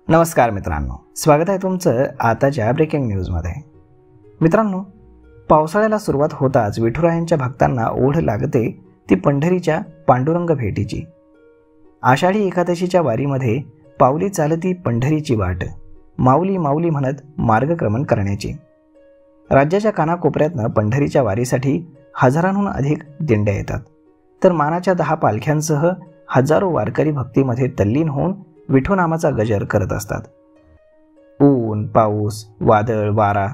नमस्कार मित्रांनो, स्वागत आहे तुमचं आताच्या ब्रेकिंग न्यूजमध्ये। मित्रांनो, पावसाळ्याला सुरुवात होताच विठुरायांच्या भक्तांना ओढ लागते ती पंढरीच्या पांडुरंग भेटीची। आषाढी एकादशीच्या वारीमध्ये पावली चालती पंढरीची वाट, माऊली माऊली म्हणत मार्गक्रमण करण्याची। राज्याच्या कानाकोपऱ्यातनं पंढरीच्या वारीसाठी हजारांहून अधिक दिंड्या येतात, तर मानाच्या 10 पालख्यांसह हजारो वारकरी भक्तीमध्ये तल्लीन होऊन विठू नामाचा गजर करत असतात। ऊन, पाऊस, वादळ, वारा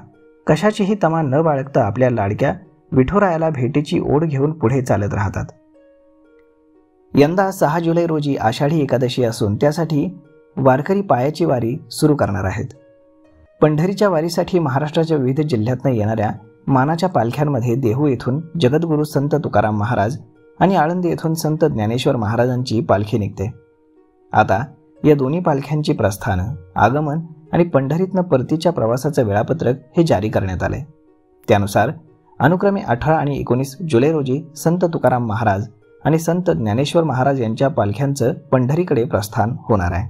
कशाचीही तमा न बाळगता आपल्या लाडक्या विठुरायाला भेटीची ओढ घेऊन पुढे चालत राहतात। यंदा 6 जुलै रोजी आषाढी एकादशी असून त्यासाठी वारकरी पायाची वारी सुरू करणार आहेत। पंढरीच्या वारीसाठी महाराष्ट्राच्या विविध जिल्ह्यातून येणाऱ्या मानाच्या पालख्यांमध्ये देहू येथून जगद्गुरू संत तुकाराम महाराज आणि आळंदी येथून संत ज्ञानेश्वर महाराजांची पालखी निघते। आता या दोन्ही पालख्यांची प्रस्थान, आगमन आणि पंढरीतनं परतीच्या प्रवासाचं वेळापत्रक हे जारी करण्यात आले। त्यानुसार अनुक्रमे 18 आणि 19 जुलै रोजी संत तुकाराम महाराज आणि संत ज्ञानेश्वर महाराज यांच्या पालख्यांचं पंढरीकडे प्रस्थान होणार आहे।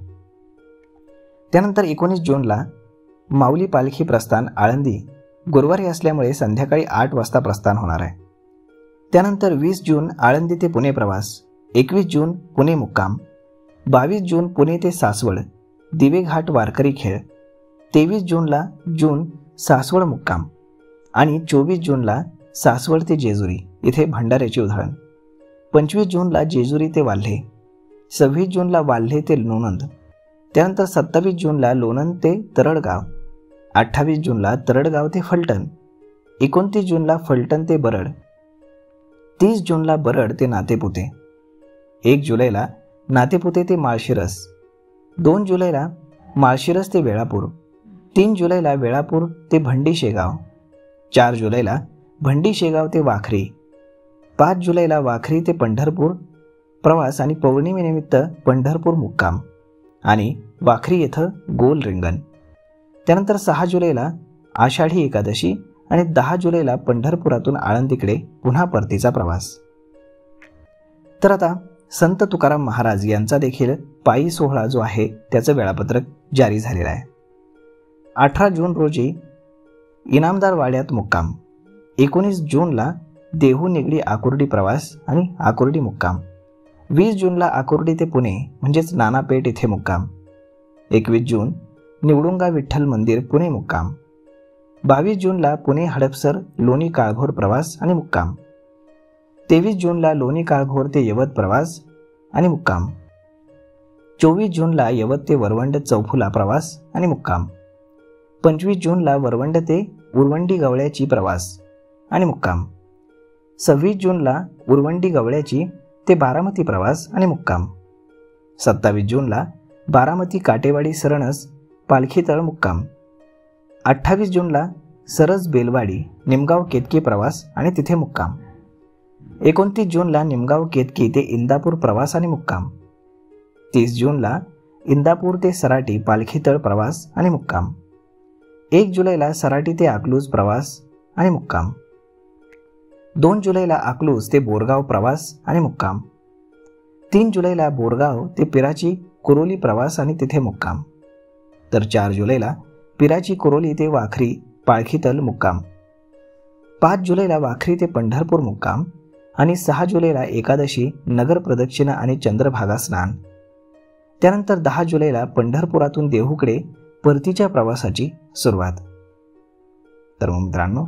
त्यानंतर 19 जूनला माऊली पालखी प्रस्थान आळंदी गुरुवारी असल्यामुळे संध्याकाळी 8 वाजता प्रस्थान होणार आहे। त्यानंतर 20 जून आळंदी ते पुणे प्रवास, 21 जून पुणे मुक्काम, 22 जून पुणे ते सासवड दिवेघाट वारकरी खेळ, 23 जूनला सासवड मुक्काम आणि 24 जूनला सासवड ते जेजुरी इथे भंडाऱ्याची उधळण, 25 जूनला जेजुरी ते वाल्हे, 26 जूनला वाल्हे ते लोणंद, त्यानंतर 27 जूनला लोणंद ते तरडगाव, 28 जूनला तरडगाव ते फलटण, 29 जूनला फलटण ते बरड, 30 जूनला बरड ते नातेपुते, 1 जुलैला नातेपुते ते माळशिरस, 2 जुलैला माळशिरस ते वेळापूर, 3 जुलैला वेळापूर ते भंडी शेगाव, 4 जुलैला भंडी शेगाव ते वाखरी, 5 जुलैला वाखरी ते पंढरपूर प्रवास आणि पौर्णिमेनिमित्त पंढरपूर मुक्काम आणि वाखरी येथे गोल रिंगण। त्यानंतर 6 जुलैला आषाढी एकादशी आणि 10 जुलैला पंढरपुरातून आळंदीकडे पुन्हा परतीचा प्रवास। तर आता संत तुकाराम महाराज यांचा देखील पायी सोहळा जो आहे त्याचं वेळापत्रक जारी झालेलं आहे। 18 जून रोजी इनामदार वाड्यात मुक्काम, 19 जूनला देहू निगडी आकुर्डी प्रवास आणि आकुर्डी मुक्काम, 20 जूनला आकुर्डी ते पुणे म्हणजेच नानापेठ इथे मुक्काम, 21 जून निवडुंगा विठ्ठल मंदिर पुणे मुक्काम, 22 जूनला पुणे हडपसर लोणी काळभोर प्रवास आणि मुक्काम, 23 जूनला लोणी काळभोर ते यवत प्रवास आणि मुक्काम, 24 जूनला यवत ते वरवंड चौफुला प्रवास आणि मुक्काम, 25 जूनला वरवंड ते उरवंडी गवळ्याची प्रवास आणि मुक्काम, 26 जूनला उरवंडी गवळ्याची ते बारामती प्रवास आणि मुक्काम, 27 जूनला बारामती काटेवाडी सरणस पालखीतळ मुक्काम, 28 जूनला सरस बेलवाडी निमगाव केतकी प्रवास आणि तिथे मुक्काम, 29 जूनला निमगाव केतकी ते इंदापूर प्रवास आणि मुक्काम, 30 जूनला इंदापूर ते सराटी पालखीतळ प्रवास आणि मुक्काम, 1 जुलैला सराटी ते अकलूज प्रवास आणि मुक्काम, 2 जुलैला अकलूज ते बोरगाव प्रवास आणि मुक्काम, 3 जुलैला बोरगाव ते पिराची कुरोली प्रवास आणि तिथे मुक्काम, तर 4 जुलैला पिराची कुरोली ते वाखरी पालखीतळ मुक्काम, 5 जुलैला वाखरी ते पंढरपूर मुक्काम आणि 6 जुलैला एकादशी नगर प्रदक्षिणा आणि चंद्रभागा स्नान। त्यानंतर 10 जुलैला पंढरपुरातून देहूकडे परतीच्या प्रवासाची सुरुवात। तर मित्रांनो,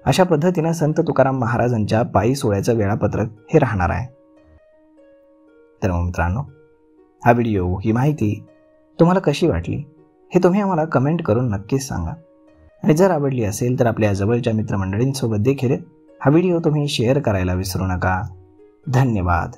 अशा पद्धतीने संत तुकाराम महाराजांच्या पायी सोहळ्याचं वेळापत्रक हे राहणार आहे। तर मित्रांनो, हा व्हिडिओ, ही माहिती तुम्हाला कशी वाटली हे तुम्ही आम्हाला कमेंट करून नक्कीच सांगा आणि जर आवडली असेल तर आपल्या जवळच्या मित्रमंडळींसोबत देखील हा व्हिडिओ तुम्ही शेअर करायला विसरू नका। धन्यवाद।